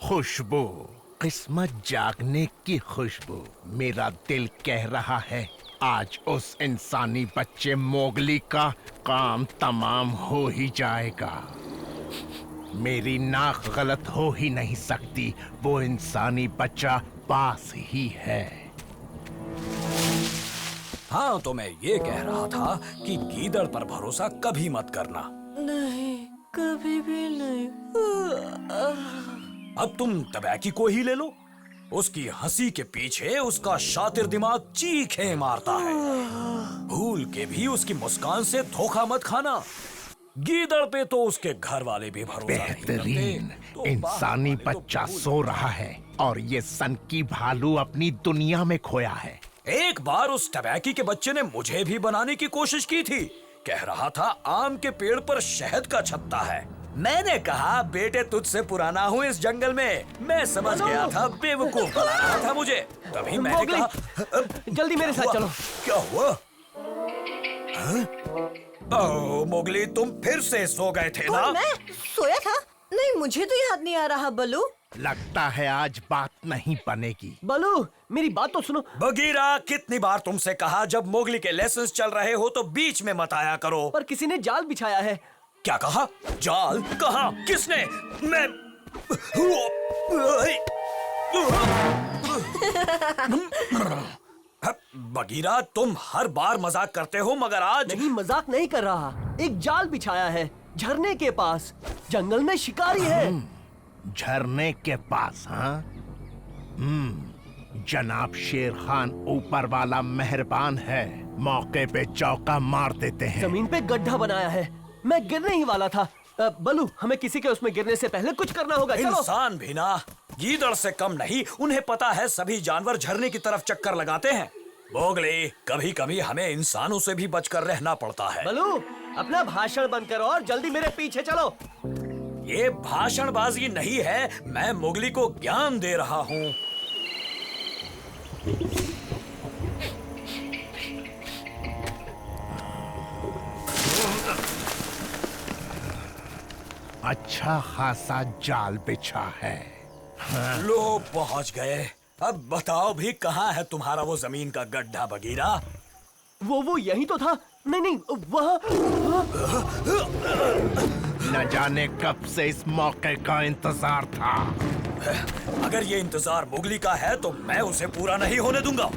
खुशबू, किस्मत जागने की खुशबू। मेरा दिल कह रहा है आज उस इंसानी बच्चे मोगली का काम तमाम हो ही जाएगा। मेरी नाक गलत हो ही नहीं सकती, वो इंसानी बच्चा पास ही है। हाँ, तो मैं ये कह रहा था कि गीदड़ पर भरोसा कभी मत करना। नहीं, कभी भी नहीं। अब तुम तबैकी को ही ले लो। उसकी हंसी के पीछे उसका शातिर दिमाग चीखें मारता है। भूल के भी उसकी मुस्कान से धोखा मत खाना। गीदड़ पे तो उसके घर वाले भी भरोसा नहीं करते। बेहतरीन तो इंसानी बाहर वाले तो बच्चा भूल सो रहा है और ये सनकी भालू अपनी दुनिया में खोया है। एक बार उस टबैकी के बच्चे ने मुझे भी बनाने की कोशिश की थी। कह रहा था आम के पेड़ पर शहद का छत्ता है। मैंने कहा बेटे तुझसे पुराना हूँ इस जंगल में। मैं समझ गया था बेवकूफ बना रहा था मुझे। तभी मैंने कहा जल्दी मेरे साथ चलो। क्या हुआ? ओह मोगली, तुम फिर से सो गए थे ना? और मैं सोया था? नहीं, मुझे तो याद नहीं आ रहा बलू। लगता है आज बात नहीं बनेगी। बलू, मेरी बात तो सुनो। बगीरा, कितनी बार तुमसे कहा जब मोगली के लेसन्स चल रहे हो तो बीच में मत आया करो। पर किसी ने जाल बिछाया है। क्या कहा? जाल? कहाँ? किसने? मैं बगीरा, तुम हर बार मजाक करते हो मगर आज नहीं, मजाक नहीं कर रहा। एक जाल बिछाया है झरने के पास। जंगल में शिकारी है। झरने के पास? हाँ, जनाब शेर खान ऊपर वाला मेहरबान है, मौके पे चौका मार देते हैं। जमीन पे गड्ढा बनाया है। मैं गिरने ही वाला था। बलू, हमें किसी के उसमें गिरने से पहले कुछ करना होगा। चलो। इंसान भी ना गीदड़ से कम नहीं। उन्हें पता है सभी जानवर झरने की तरफ चक्कर लगाते हैं। मोगली, कभी कभी हमें इंसानों से भी बचकर रहना पड़ता है। बलू, अपना भाषण बंद करो और जल्दी मेरे पीछे चलो। ये भाषणबाजी नहीं है, मैं मोगली को ज्ञान दे रहा हूँ। अच्छा खासा जाल बिछा है। लो, पहुँच गए। अब बताओ भी कहाँ है तुम्हारा वो जमीन का गड्ढा बगीरा? वो यही तो था। नहीं नहीं, वहाँ। न जाने कब से इस मौके का इंतजार था। अगर ये इंतजार मोगली का है तो मैं उसे पूरा नहीं होने दूंगा।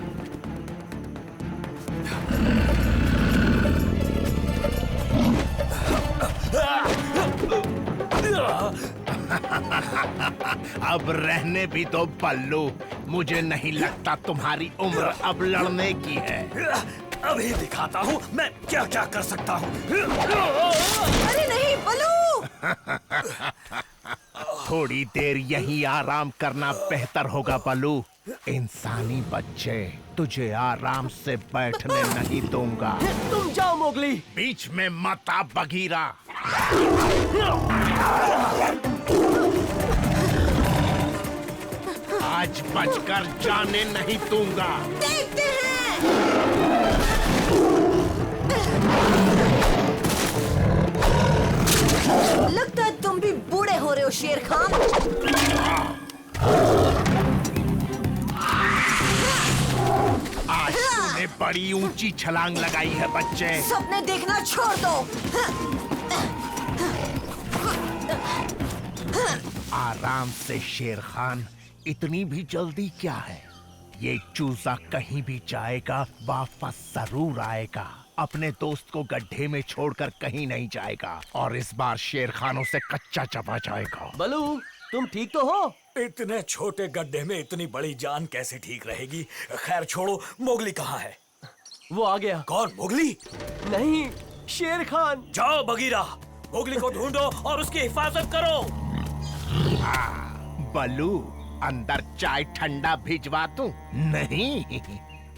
अब रहने भी दो बल्लू, मुझे नहीं लगता तुम्हारी उम्र अब लड़ने की है। अभी दिखाता हूँ मैं क्या क्या कर सकता हूँ। अरे नहीं बलू। थोड़ी देर यहीं आराम करना बेहतर होगा बल्लू। इंसानी बच्चे, तुझे आराम से बैठने नहीं दूंगा। तुम जाओ मोगली। बीच में मत आ बगीरा। आज बचकर जाने नहीं दूंगा। देखते हैं। लगता है तुम भी बूढ़े हो रहे हो शेर खान। आज तूने बड़ी ऊंची छलांग लगाई है बच्चे। सपने देखना छोड़ दो। आराम से शेर खान, इतनी भी जल्दी क्या है? ये चूजा कहीं भी जाएगा वापस जरूर आएगा। अपने दोस्त को गड्ढे में छोड़कर कहीं नहीं जाएगा और इस बार शेर खानों से कच्चा चबा जाएगा। बलू, तुम ठीक तो हो? इतने छोटे गड्ढे में इतनी बड़ी जान कैसे ठीक रहेगी? खैर छोड़ो, मोगली कहाँ है? वो आ गया। कौन? मोगली? नहीं, शेर खान। जाओ बगीरा, मोगली को ढूंढो और उसकी हिफाजत करो। बल्लू, अंदर चाय ठंडा भिजवा दूं? नहीं,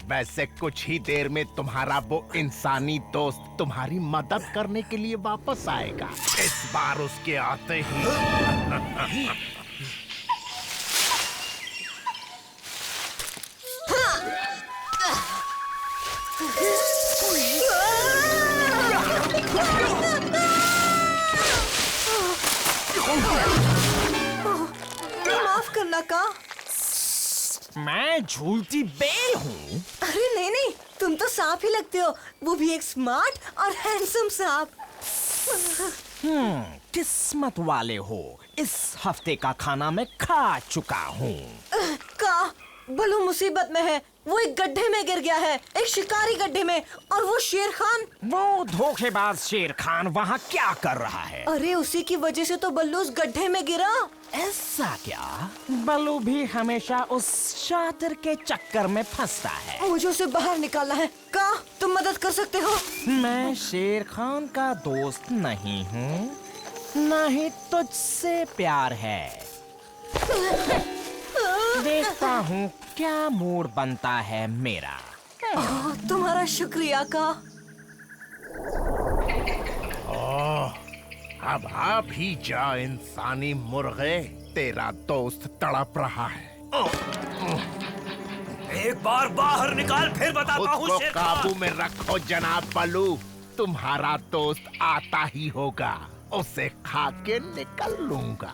वैसे कुछ ही देर में तुम्हारा वो इंसानी दोस्त तुम्हारी मदद करने के लिए वापस आएगा। इस बार उसके आते ही माफ माफ करना का। मैं झूलती बेल हूँ। अरे नहीं नहीं, तुम तो सांप ही लगते हो, वो भी एक स्मार्ट और हैंडसम सांप। किस्मत वाले हो, इस हफ्ते का खाना मैं खा चुका हूँ। का बलू मुसीबत में है, वो एक गड्ढे में गिर गया है, एक शिकारी गड्ढे में, और वो शेर खान। वो धोखेबाज शेर खान वहाँ क्या कर रहा है? अरे उसी की वजह से तो बल्लू उस गड्ढे में गिरा। ऐसा क्या? बल्लू भी हमेशा उस शातिर के चक्कर में फंसता है। मुझे उसे बाहर निकालना है। का तुम मदद कर सकते हो? मैं शेर खान का दोस्त नहीं हूँ, न ही तुझसे प्यार है। देखता हूँ क्या मूड बनता है मेरा। तुम्हारा शुक्रिया का। अब आ भी जा इंसानी मुर्गे, तेरा दोस्त तड़प रहा है। एक बार बाहर निकाल, फिर बताता हूँ। खुद को शेर काबू खान। में रखो जनाब बलू, तुम्हारा दोस्त आता ही होगा, उसे खा के निकल लूंगा।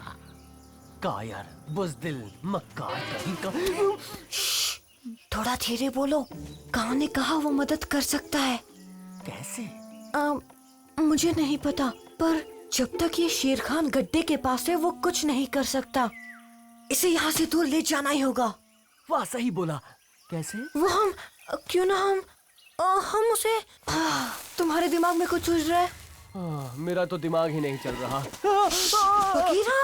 कायर, बुज़दिल, मक्कार कहीं का। थोड़ा धीरे बोलो, कहाँ ने कहा वो मदद कर सकता है। कैसे? मुझे नहीं पता, पर जब तक ये शेर खान गड्ढे के पास है वो कुछ नहीं कर सकता। इसे यहाँ से दूर ले जाना ही होगा। वाह, सही बोला। कैसे? वो क्यों ना हम उसे। तुम्हारे दिमाग में कुछ उलझ रहा है? मेरा तो दिमाग ही नहीं चल रहा। बगीरा,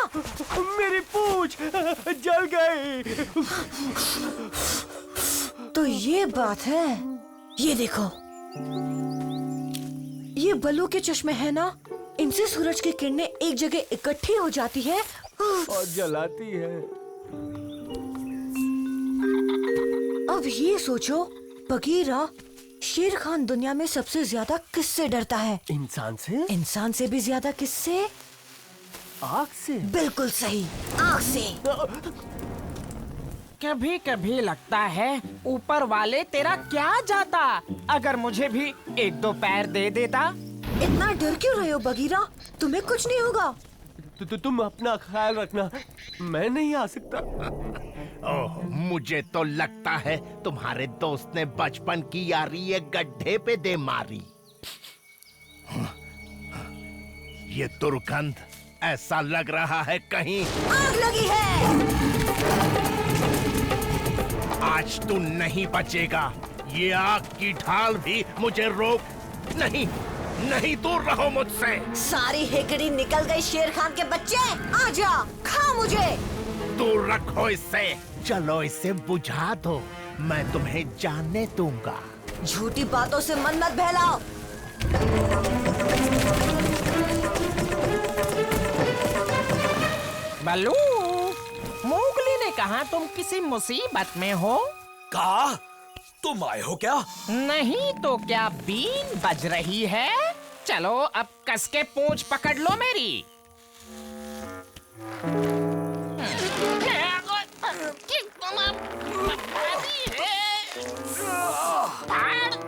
मेरी पूंछ जल गई। तो ये बात है। ये देखो, ये बलू के चश्मे है ना, इनसे सूरज की किरणें एक जगह इकट्ठी हो जाती है और जलाती है। अब ये सोचो बगीरा, शेर खान दुनिया में सबसे ज्यादा किससे डरता है? इंसान से? इंसान से भी ज्यादा किससे? आग से? बिल्कुल सही, आग से। कभी कभी लगता है ऊपर वाले तेरा क्या जाता अगर मुझे भी एक दो पैर दे देता। इतना डर क्यों रहे हो बगीरा? तुम्हें कुछ नहीं होगा। तुम अपना ख्याल रखना, मैं नहीं आ सकता। ओह, मुझे तो लगता है तुम्हारे दोस्त ने बचपन की यारी एक गड्ढे पे दे मारी। ये दुर्गंध, ऐसा लग रहा है कहीं आग लगी है। आज तू नहीं बचेगा। ये आग की ढाल भी मुझे रोक नहीं, नहीं, दूर रहो मुझसे। सारी हेकड़ी निकल गई शेर खान के बच्चे। आजा, खा मुझे। दूर रखो इससे। चलो इसे बुझा दो, मैं तुम्हें जानने दूंगा। झूठी बातों से मन मत बहलाओ। बल्लू, मोगली ने कहा तुम किसी मुसीबत में हो। कहा? तुम आए हो क्या? नहीं तो क्या बीन बज रही है? चलो अब कस के पूंछ पकड़ लो मेरी।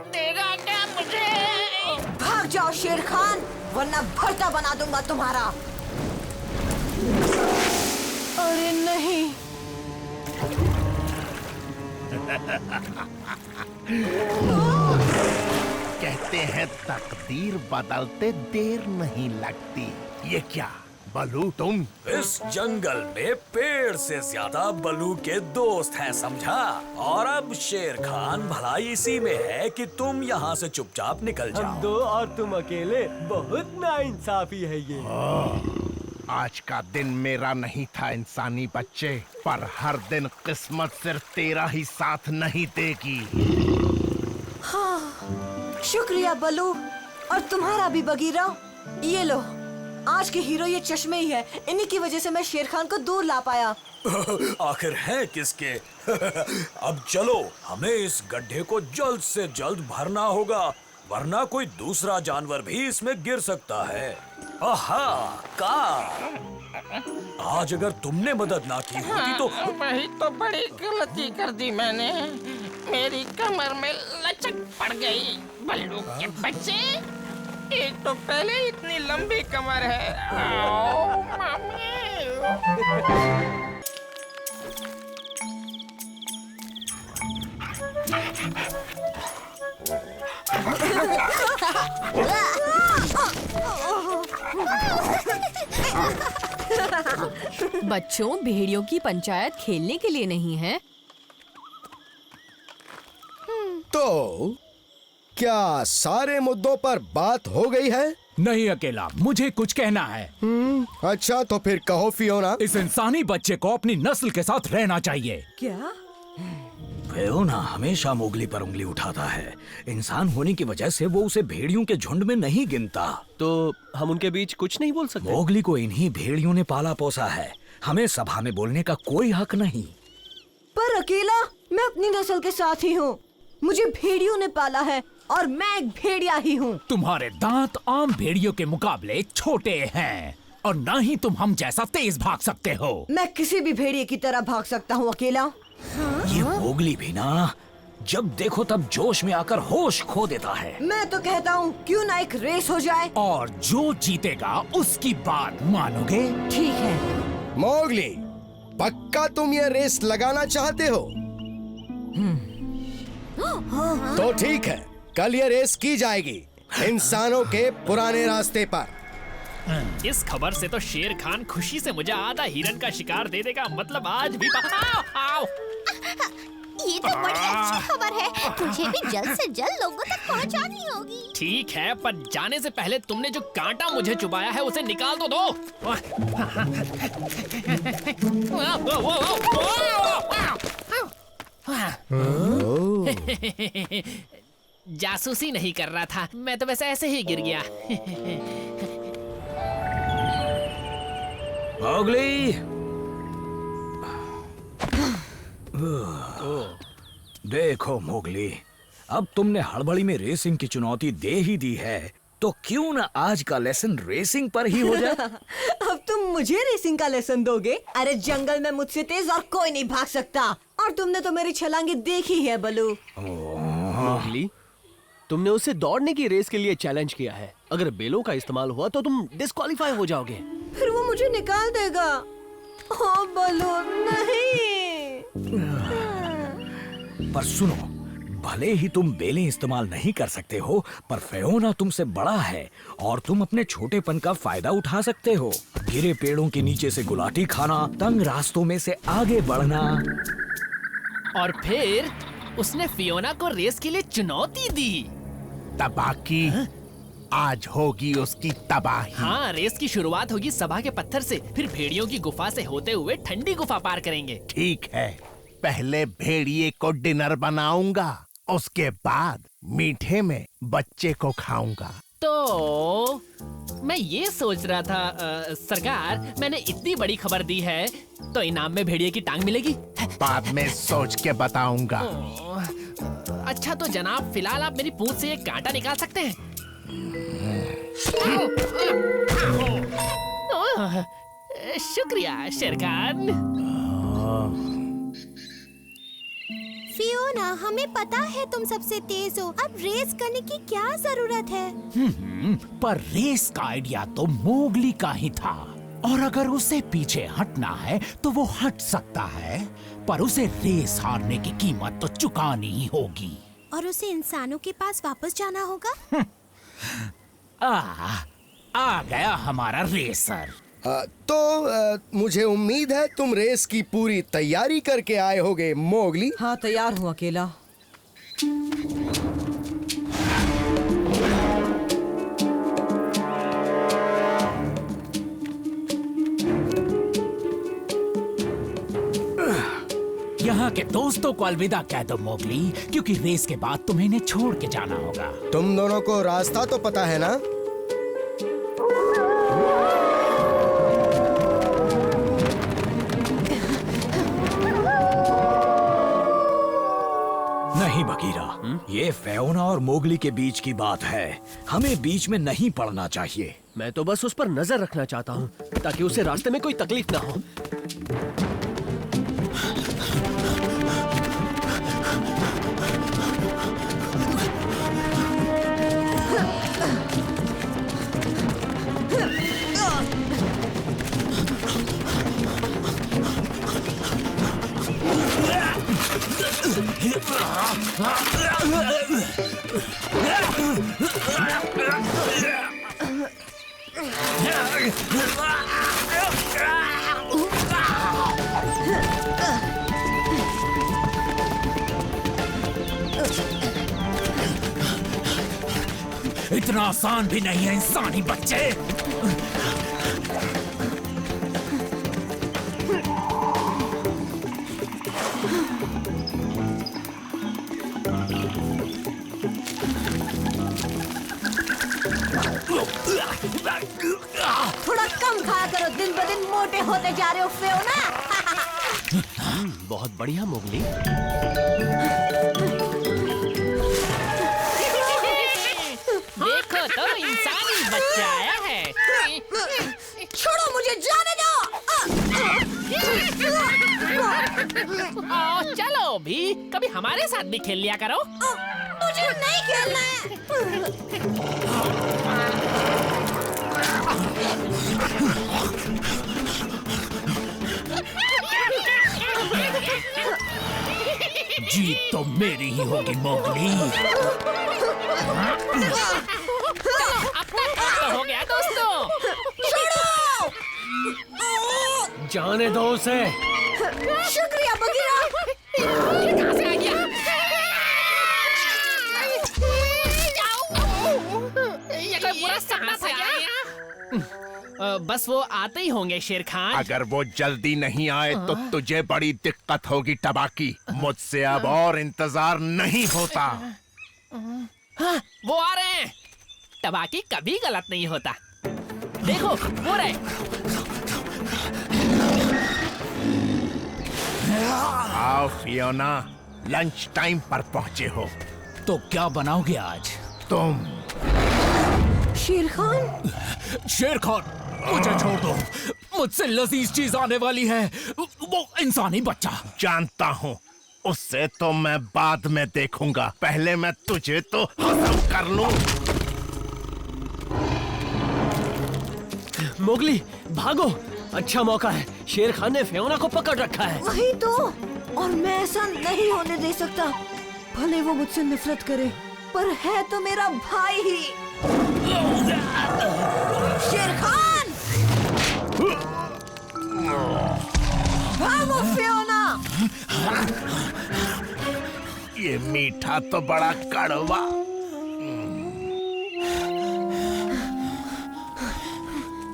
देगा क्या मुझे? भाग जाओ शेर खान, वरना भरता बना दूंगा तुम्हारा। अरे नहीं। कहते हैं तकदीर बदलते देर नहीं लगती। ये क्या बलू तुम? इस जंगल में पेड़ से ज्यादा बलू के दोस्त हैं, समझा? और अब शेर खान भलाई इसी में है कि तुम यहाँ से चुपचाप निकल हम जाओ। दो और तुम अकेले, बहुत नाइंसाफी है ये। आज का दिन मेरा नहीं था इंसानी बच्चे, पर हर दिन किस्मत सिर्फ तेरा ही साथ नहीं देगी। शुक्रिया बलू, और तुम्हारा भी बगीरा। ये लो, आज के हीरो ये चश्मे ही है। इन्हीं की वजह से मैं शेर खान को दूर ला पाया। आखिर है किसके? अब चलो, हमें इस गड्ढे को जल्द से जल्द भरना होगा, वरना कोई दूसरा जानवर भी इसमें गिर सकता है। आहा, का आज अगर तुमने मदद ना की होती तो। वही तो बड़ी गलती कर दी मैंने। मेरी कमर में लचक पड़ गई। बल्लू के बच्चे, एक तो पहले इतनी लंबी कमर है। आओ, मामी। बच्चों, भेड़ियों की पंचायत खेलने के लिए नहीं है। तो क्या सारे मुद्दों पर बात हो गई है? नहीं अकेला, मुझे कुछ कहना है। अच्छा तो फिर कहो फियोना। इस इंसानी बच्चे को अपनी नस्ल के साथ रहना चाहिए। क्या? फियोना हमेशा मोगली पर उंगली उठाता है। इंसान होने की वजह से वो उसे भेड़ियों के झुंड में नहीं गिनता। तो हम उनके बीच कुछ नहीं बोल सकते? मोगली को इन्हीं भेड़ियों ने पाला पोसा है। हमें सभा में बोलने का कोई हक नहीं। पर अकेला, मैं अपनी नस्ल के साथ ही हूँ। मुझे भेड़ियों ने पाला है और मैं एक भेड़िया ही हूँ। तुम्हारे दांत आम भेड़ियों के मुकाबले छोटे हैं और ना ही तुम हम जैसा तेज भाग सकते हो। मैं किसी भी भेड़िए की तरह भाग सकता हूँ अकेला। ये मोगली भी ना जब देखो तब जोश में आकर होश खो देता है। मैं तो कहता हूँ क्यों ना एक रेस हो जाए। और जो जीतेगा उसकी बात मानोगे? ठीक है। मोगली, पक्का तुम ये रेस लगाना चाहते हो? तो ठीक है, कल ये रेस की जाएगी इंसानों के पुराने रास्ते पर। इस खबर से तो शेर खान खुशी से मुझे आधा हिरन का शिकार दे देगा। मतलब आज भी आओ, आओ। ये तो बड़ी अच्छी खबर है। मुझे भी जल्द से जल्द लोगों तक पहुंचानी होगी। ठीक है, पर जाने से पहले तुमने जो कांटा मुझे चुभाया है उसे निकाल तो दो। जासूसी नहीं कर रहा था, मैं तो वैसे ऐसे ही गिर गया। मोगली, देखो मोगली, अब तुमने हड़बड़ी में रेसिंग की चुनौती दे ही दी है, तो क्यों ना आज का लेसन रेसिंग पर ही हो जाए। अब तुम मुझे रेसिंग का लेसन दोगे? अरे जंगल में मुझसे तेज और कोई नहीं भाग सकता। और तुमने तो मेरी छलांगे देखी है बलू। मोगली, तुमने उसे दौड़ने की रेस के लिए चैलेंज किया है। अगर बेलों का इस्तेमाल हुआ तो तुम डिस्क्वालीफाई हो जाओगे। फिर वो मुझे निकाल देगा। ओ बलू, नहीं। पर सुनो, भले ही तुम बेलें इस्तेमाल नहीं कर सकते हो, पर फियोना तुमसे बड़ा है और तुम अपने छोटेपन का फायदा उठा सकते हो। गिरे पेड़ों के नीचे से गुलाटी खाना, तंग रास्तों में से आगे बढ़ना। और फिर उसने फियोना को रेस के लिए चुनौती दी। तबाही आज होगी उसकी तबाही। हाँ, रेस की शुरुआत होगी सभा के पत्थर से, फिर भेड़ियों की गुफा से होते हुए ठंडी गुफा पार करेंगे। ठीक है, पहले भेड़िए को डिनर बनाऊंगा, उसके बाद मीठे में बच्चे को खाऊंगा। तो मैं ये सोच रहा था सरकार, मैंने इतनी बड़ी खबर दी है तो इनाम में भेड़िए की टांग मिलेगी। बाद में सोच के बताऊंगा। अच्छा तो जनाब, फिलहाल आप मेरी पूंछ से एक कांटा निकाल सकते हैं। शुक्रिया शेरखान। फियोना, हमें पता है तुम सबसे तेज हो। अब रेस करने की क्या जरूरत है? पर रेस का आइडिया तो मोगली का ही था, और अगर उसे पीछे हटना है तो वो हट सकता है, पर उसे रेस हारने की कीमत तो चुकानी ही होगी। और उसे इंसानों के पास वापस जाना होगा। आ गया हमारा रेसर। मुझे उम्मीद है तुम रेस की पूरी तैयारी करके आए होगे मोगली। हाँ, तैयार हूँ अकेला। यहाँ के दोस्तों को अलविदा कह दो मोगली, क्योंकि रेस के बाद तुम्हें इन्हें छोड़ के जाना होगा। तुम दोनों को रास्ता तो पता है ना? नहीं बगीरा, ये फियोना और मोगली के बीच की बात है, हमें बीच में नहीं पड़ना चाहिए। मैं तो बस उस पर नजर रखना चाहता हूँ ताकि उसे रास्ते में कोई तकलीफ ना हो। इतना आसान भी नहीं है इंसानी बच्चे। थोड़ा कम खाया करो, दिन ब दिन मोटे होते जा रहे हो फियोना। बहुत बढ़िया मोगली। देखो तो इंसानी बच्चा आया है। छोड़ो मुझे, जाने दो। चलो भी कभी हमारे साथ भी खेल लिया करो। मुझे नहीं खेलना है। जीत तो मेरी ही होगी मोगली। तो हो गया दोस्तों। जाने दो उसे। शुक्रिया बगीरा। ये कहाँ से आ गया? ये कोई बुरा सपना था क्या? बस वो आते ही होंगे शेर खान। अगर वो जल्दी नहीं आए तो तुझे बड़ी दिक्कत होगी टबाकी। मुझसे अब और इंतजार नहीं होता। हाँ, वो आ रहे हैं। टबाकी कभी गलत नहीं होता। देखो वो रहे। आओ फियोना, लंच टाइम पर पहुंचे हो। तो क्या बनाओगे आज? तुम शेर खान। शेर खान, मुझे छोड़ दो। मुझसे लजीज चीज आने वाली है। वो इंसानी बच्चा। जानता हूँ, उससे तो मैं बाद में देखूंगा। पहले मैं तुझे तो खत्म कर लूं। मोगली भागो, अच्छा मौका है। शेर खान ने फियोना को पकड़ रखा है। वही तो, और मैं ऐसा नहीं होने दे सकता। भले वो मुझसे नफरत करे, पर है तो मेरा भाई ही। शेर खान, भागो फियोना। ये मीठा तो बड़ा कड़वा।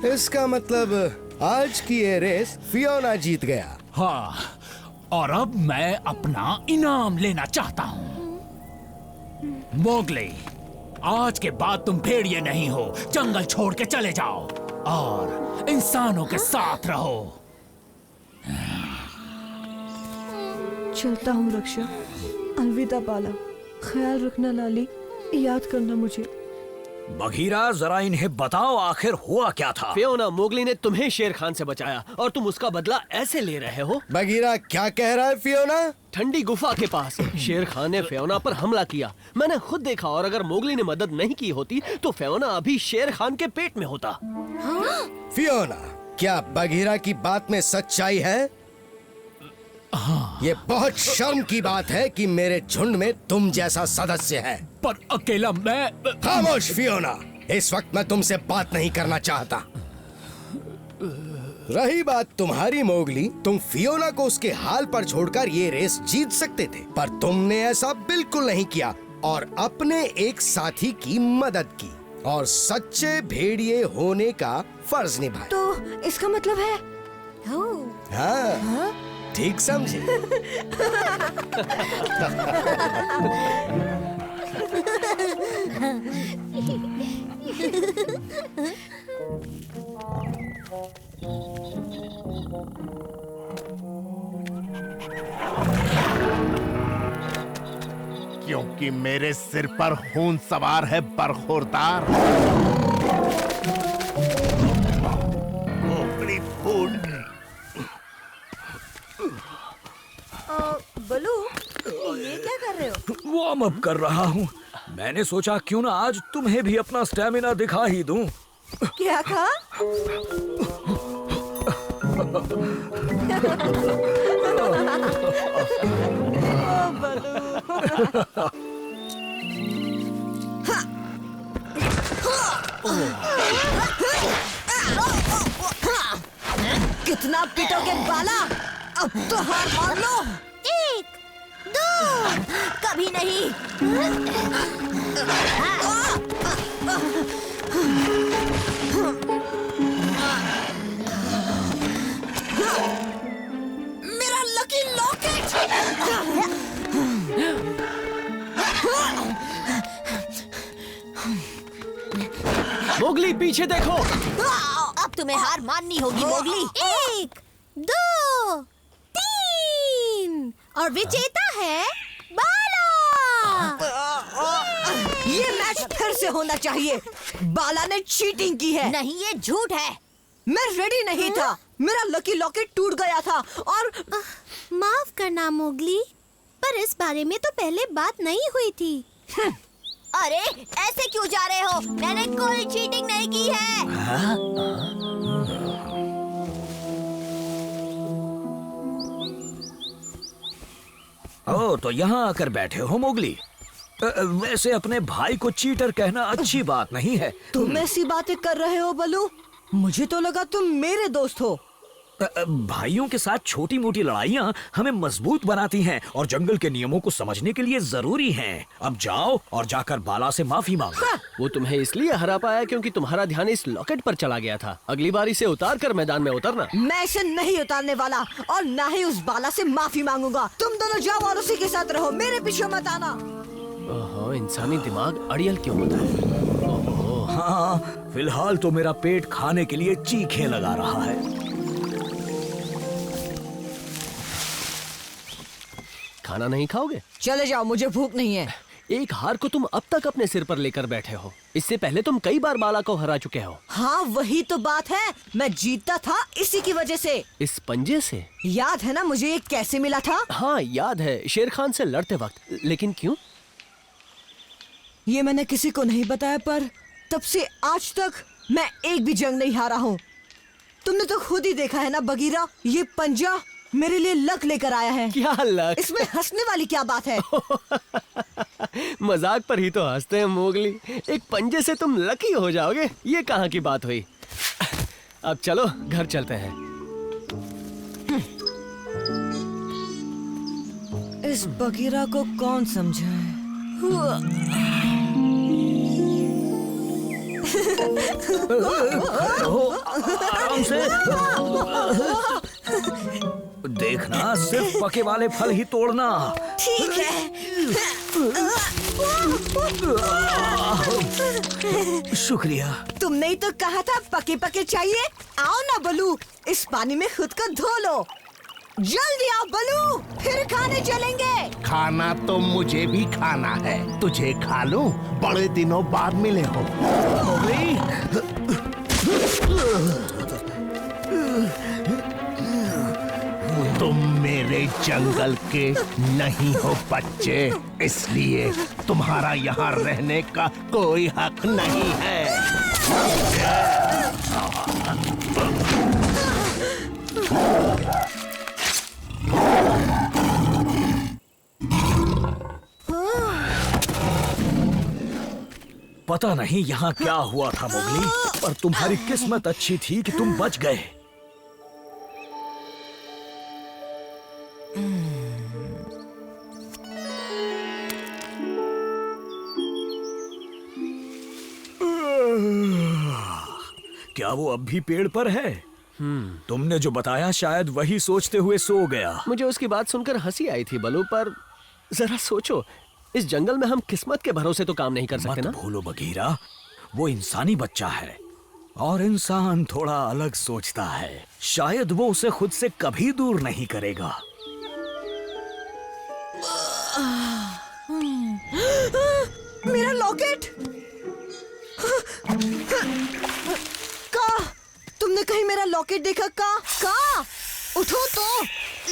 इसका मतलब आज की ये रेस फियोना जीत गया। हाँ, और अब मैं अपना इनाम लेना चाहता हूँ। मोगली, आज के बाद तुम भेड़िए नहीं हो। जंगल छोड़ के चले जाओ और इंसानों के साथ रहो। चलता हूँ रक्षा। अलविदा बाला। ख्याल रखना लाली, याद करना मुझे। बघीरा, जरा इन्हें बताओ आखिर हुआ क्या था? फियोना, मोगली ने तुम्हें शेर खान से बचाया और तुम उसका बदला ऐसे ले रहे हो। बगीरा क्या कह रहा है फियोना? ठंडी गुफा के पास शेर खान ने फियोना पर हमला किया। मैंने खुद देखा, और अगर मोगली ने मदद नहीं की होती तो फियोना अभी शेर खान के पेट में होता। फियोना, क्या बगीरा की बात में सच्चाई है? हाँ। ये बहुत शर्म की बात है कि मेरे झुंड में तुम जैसा सदस्य है। पर अकेला मैं। खामोश फियोना, इस वक्त मैं तुमसे बात नहीं करना चाहता। रही बात तुम्हारी मोगली, तुम फियोना को उसके हाल पर छोड़कर ये रेस जीत सकते थे, पर तुमने ऐसा बिल्कुल नहीं किया और अपने एक साथी की मदद की और सच्चे भेड़िए होने का फर्ज निभाया। तो इसका मतलब है? हाँ, ठीक समझे। क्योंकि मेरे सिर पर खून सवार है बरखुरदार। खोपड़ी फूट गई। बलू, ये क्या कर रहे हो? वार्म अप कर रहा हूँ। मैंने सोचा क्यों ना आज तुम्हें भी अपना स्टेमिना दिखा ही दूं। क्या कहा? कितना पिटोगे बाला? अब तो हार मान लो। 1, 2, कभी नहीं। मेरा लकी लॉकेट! मोगली पीछे देखो। अब तुम्हें हार माननी होगी मोगली। 1, 2, 3 और विजेता है बाला। ये मैच फिर से होना चाहिए। बाला ने चीटिंग की है। नहीं, ये झूठ है। मैं रेडी नहीं था। मेरा लकी लॉकेट टूट गया था और माफ करना मोगली, पर इस बारे में तो पहले बात नहीं हुई थी। अरे ऐसे क्यों जा रहे हो? मैंने कोई चीटिंग नहीं की है। ओ, तो यहाँ आकर बैठे हो मोगली। वैसे अपने भाई को चीटर कहना अच्छी बात नहीं है। तुम ऐसी बातें कर रहे हो बलू? मुझे तो लगा तुम मेरे दोस्त हो। भाइयों के साथ छोटी मोटी लड़ाइयाँ हमें मजबूत बनाती हैं और जंगल के नियमों को समझने के लिए जरूरी हैं। अब जाओ और जाकर बाला से माफी मांगो। वो तुम्हें इसलिए हरा पाया क्योंकि तुम्हारा ध्यान इस लॉकेट पर चला गया था। अगली बार इसे उतार कर मैदान में उतरना। मैं इसे नहीं उतारने वाला और ना ही उस बाला से माफी मांगूंगा। तुम दोनों जाओ और उसी के साथ रहो, मेरे पीछे मत आना। ओहो, इंसानी दिमाग अड़ियल क्यों होता है? हाँ, फिलहाल तो मेरा पेट खाने के लिए चीखें लगा रहा है। खाना नहीं खाओगे? चले जाओ, मुझे भूख नहीं है। एक हार को तुम अब तक अपने सिर पर लेकर बैठे हो। इससे पहले तुम कई बार बाला को हरा चुके हो। हाँ, वही तो बात है। मैं जीतता था इसी की वजह से। इस पंजे से? याद है ना मुझे ये कैसे मिला था? हाँ याद है, शेर खान से लड़ते वक्त। लेकिन क्यों? ये मैंने किसी को नहीं बताया, पर तब से आज तक मैं एक भी जंग नहीं हारा हूँ। तुमने तो खुद ही देखा है ना बगीरा, ये पंजा मेरे लिए लक लेकर आया है। क्या लक? इसमें हंसने वाली क्या बात है? मजाक पर ही तो हंसते हैं मोगली। एक पंजे से तुम लकी हो जाओगे, ये कहाँ की बात हुई? अब चलो घर चलते हैं। इस बगीरा को कौन समझाए? आराम से। देखना, सिर्फ पके वाले फल ही तोड़ना। ठीक है। शुक्रिया। तुमने ही तो कहा था पके पके चाहिए। आओ ना बलू, इस पानी में खुद को धो लो। जल्दी आओ बलू, फिर खाने चलेंगे। खाना तो मुझे भी खाना है। तुझे खा लूं? बड़े दिनों बाद मिले हो। तुम मेरे जंगल के नहीं हो बच्चे, इसलिए तुम्हारा यहाँ रहने का कोई हक नहीं है। पता नहीं यहाँ क्या हुआ था मोगली, पर तुम्हारी किस्मत अच्छी थी कि तुम बच गए। क्या वो अब भी पेड़ पर है? तुमने जो बताया शायद वही सोचते हुए सो गया। मुझे उसकी बात सुनकर हंसी आई थी बलू, पर जरा सोचो, इस जंगल में हम किस्मत के भरोसे तो काम नहीं कर सकते ना। मत भूलो बगीरा, वो इंसानी बच्चा है और इंसान थोड़ा अलग सोचता है। शायद वो उसे खुद से कभी दूर नहीं करेगा। मेरा लॉकेट! का तुमने कहीं मेरा लॉकेट देखा? का उठो तो,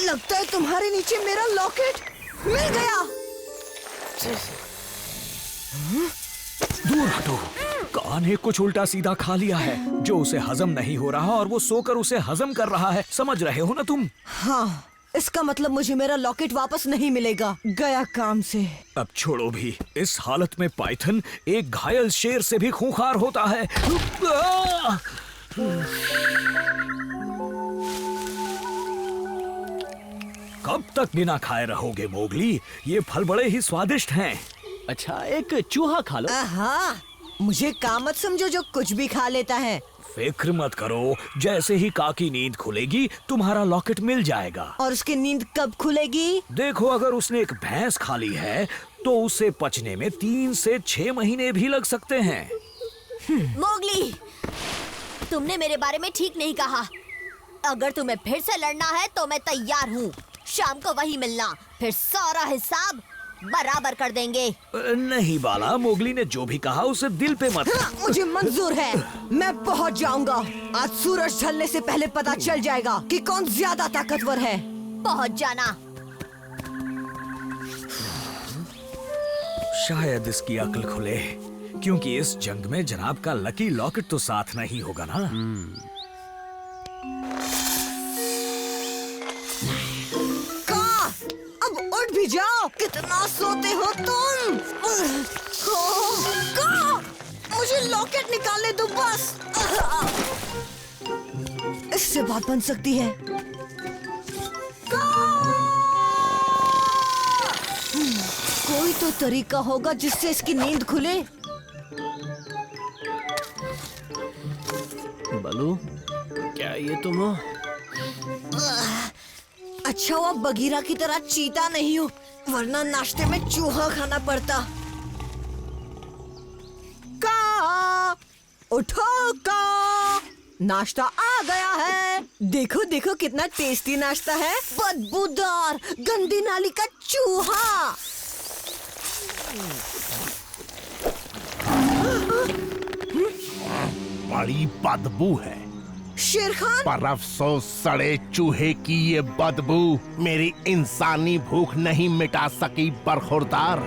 लगता है तुम्हारे नीचे मेरा लॉकेट मिल गया। दूर हटो। कान ने कुछ उल्टा सीधा खा लिया है जो उसे हजम नहीं हो रहा और वो सोकर उसे हजम कर रहा है। समझ रहे हो ना तुम? हाँ, इसका मतलब मुझे मेरा लॉकेट वापस नहीं मिलेगा। गया काम से। अब छोड़ो भी, इस हालत में पाइथन एक घायल शेर से भी खूंखार होता है। कब तक बिना खाए रहोगे मोगली? ये फल बड़े ही स्वादिष्ट हैं। अच्छा, एक चूहा खा लो। हाँ, मुझे काम मत समझो जो कुछ भी खा लेता है। फिक्र मत करो, जैसे ही का की नींद खुलेगी तुम्हारा लॉकेट मिल जाएगा। और उसकी नींद कब खुलेगी? देखो, अगर उसने एक भैंस खा ली है तो उसे पचने में 3 से 6 महीने भी लग सकते हैं। मोगली, तुमने मेरे बारे में ठीक नहीं कहा। अगर तुम्हें फिर से लड़ना है तो मैं तैयार हूँ। शाम को वही मिलना, फिर सारा हिसाब बराबर कर देंगे। नहीं बाला, मोगली ने जो भी कहा उसे दिल पे मत। हाँ, मुझे मंजूर है। मैं पहुँच जाऊंगा। आज सूरज ढलने से पहले पता चल जाएगा कि कौन ज्यादा ताकतवर है। पहुँच जाना। शायद इसकी अक्ल खुले, क्योंकि इस जंग में जनाब का लकी लॉकेट तो साथ नहीं होगा ना। अब उठ भी जाओ। कितना सोते हो तुम? मुझे लॉकेट निकालने दो बस। इससे बात बन सकती है। कोई तो तरीका होगा जिससे इसकी नींद खुले। बलू, क्या ये तुम हो? अच्छा हुआ बगीरा की तरह चीता नहीं हूँ, वरना नाश्ते में चूहा खाना पड़ता। का उठो का, नाश्ता आ गया है। देखो देखो कितना टेस्टी नाश्ता है। बदबूदार गंदी नाली का चूहा। बड़ी बदबू है। शेर खान, पर अफसोस सड़े चूहे की ये बदबू मेरी इंसानी भूख नहीं मिटा सकी। बरखुरदार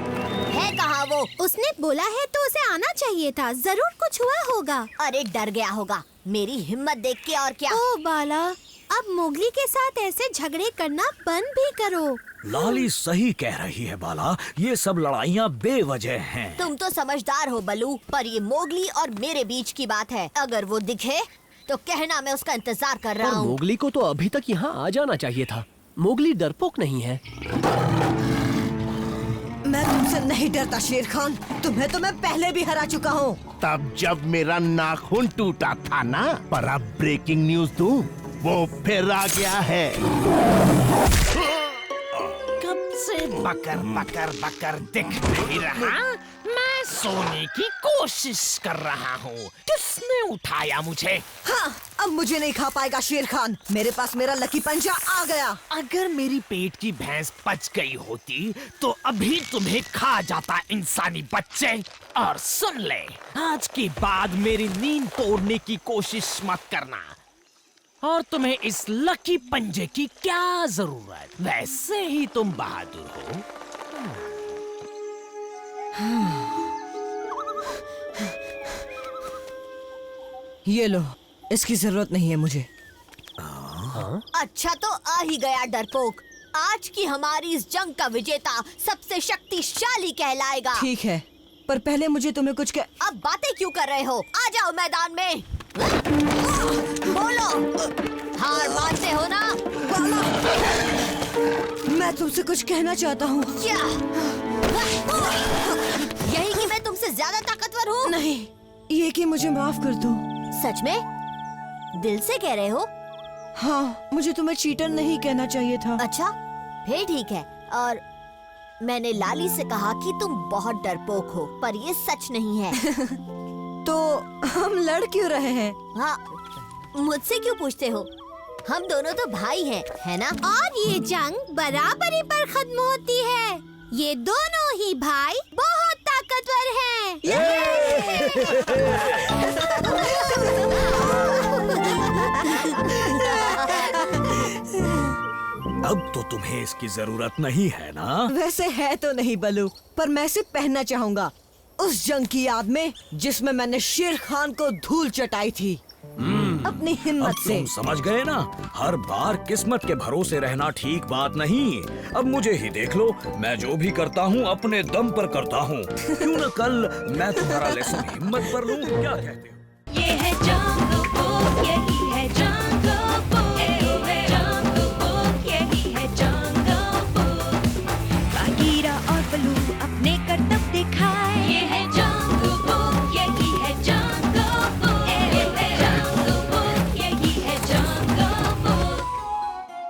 है कहाँ वो? उसने बोला है तो उसे आना चाहिए था। जरूर कुछ हुआ होगा। अरे डर गया होगा मेरी हिम्मत देख के। और क्या? ओ बाला, अब मोगली के साथ ऐसे झगड़े करना बंद भी करो। लाली सही कह रही है बाला, ये सब लड़ाइयाँ बेवजह हैं। तुम तो समझदार हो बलू, पर ये मोगली और मेरे बीच की बात है। अगर वो दिखे तो कहना मैं उसका इंतजार कर रहा और हूँ। मोगली को तो अभी तक यहाँ आ जाना चाहिए था। मोगली डरपोक नहीं है। मैं तुमसे नहीं डरता शेर खान। तुम्हें तो मैं पहले भी हरा चुका हूँ। तब जब मेरा नाखून टूटा था ना। पर अब ब्रेकिंग न्यूज दूं, वो फिर आ गया है। कब से बकर बकर बकर दिख नहीं रहा? मैं सोने की कोशिश कर रहा हूँ। किसने उठाया मुझे? हाँ, अब मुझे नहीं खा पाएगा शेर खान। मेरे पास मेरा लकी पंजा आ गया। अगर मेरी पेट की भैंस पच गई होती तो अभी तुम्हें खा जाता इंसानी बच्चे। और सुन ले, आज के बाद मेरी नींद तोड़ने की कोशिश मत करना। और तुम्हें इस लकी पंजे की क्या जरूरत? वैसे ही तुम बहादुर हो। ये लो, इसकी जरूरत नहीं है मुझे। अच्छा तो आ ही गया डरपोक। आज की हमारी इस जंग का विजेता सबसे शक्तिशाली कहलाएगा। ठीक है, पर पहले मुझे तुम्हें कुछ अब बातें क्यों कर रहे हो? आ जाओ मैदान में। बोलो, हार मानते हो ना? मैं तुमसे कुछ कहना चाहता हूँ। क्या? यही कि मैं तुमसे ज्यादा ताकतवर हूँ? नहीं, ये कि मुझे माफ कर दो। सच में? दिल से कह रहे हो? हाँ, मुझे तुम्हें चीटर नहीं कहना चाहिए था। अच्छा, फिर ठीक है। और मैंने लाली से कहा कि तुम बहुत डरपोक हो, पर ये सच नहीं है। तो हम लड़ क्यों रहे हैं? हाँ, मुझसे क्यों पूछते हो? हम दोनों तो भाई हैं, है ना? और ये जंग बराबरी पर खत्म होती है। ये दोनों ही भाई बहुत ताकतवर हैं। अब तो तुम्हें इसकी जरूरत नहीं है ना? वैसे है तो नहीं बलू, पर मैं इसे पहनना चाहूंगा उस जंग की याद में जिसमें मैंने शेर खान को धूल चटाई थी। अपनी अब हिम्मत से। तुम समझ गए ना, हर बार किस्मत के भरोसे रहना ठीक बात नहीं। अब मुझे ही देख लो, मैं जो भी करता हूँ अपने दम पर करता हूँ। क्यों न कल मैं तुम्हारा लेसन हिम्मत पर लूँ, क्या कहते हो? ये है जान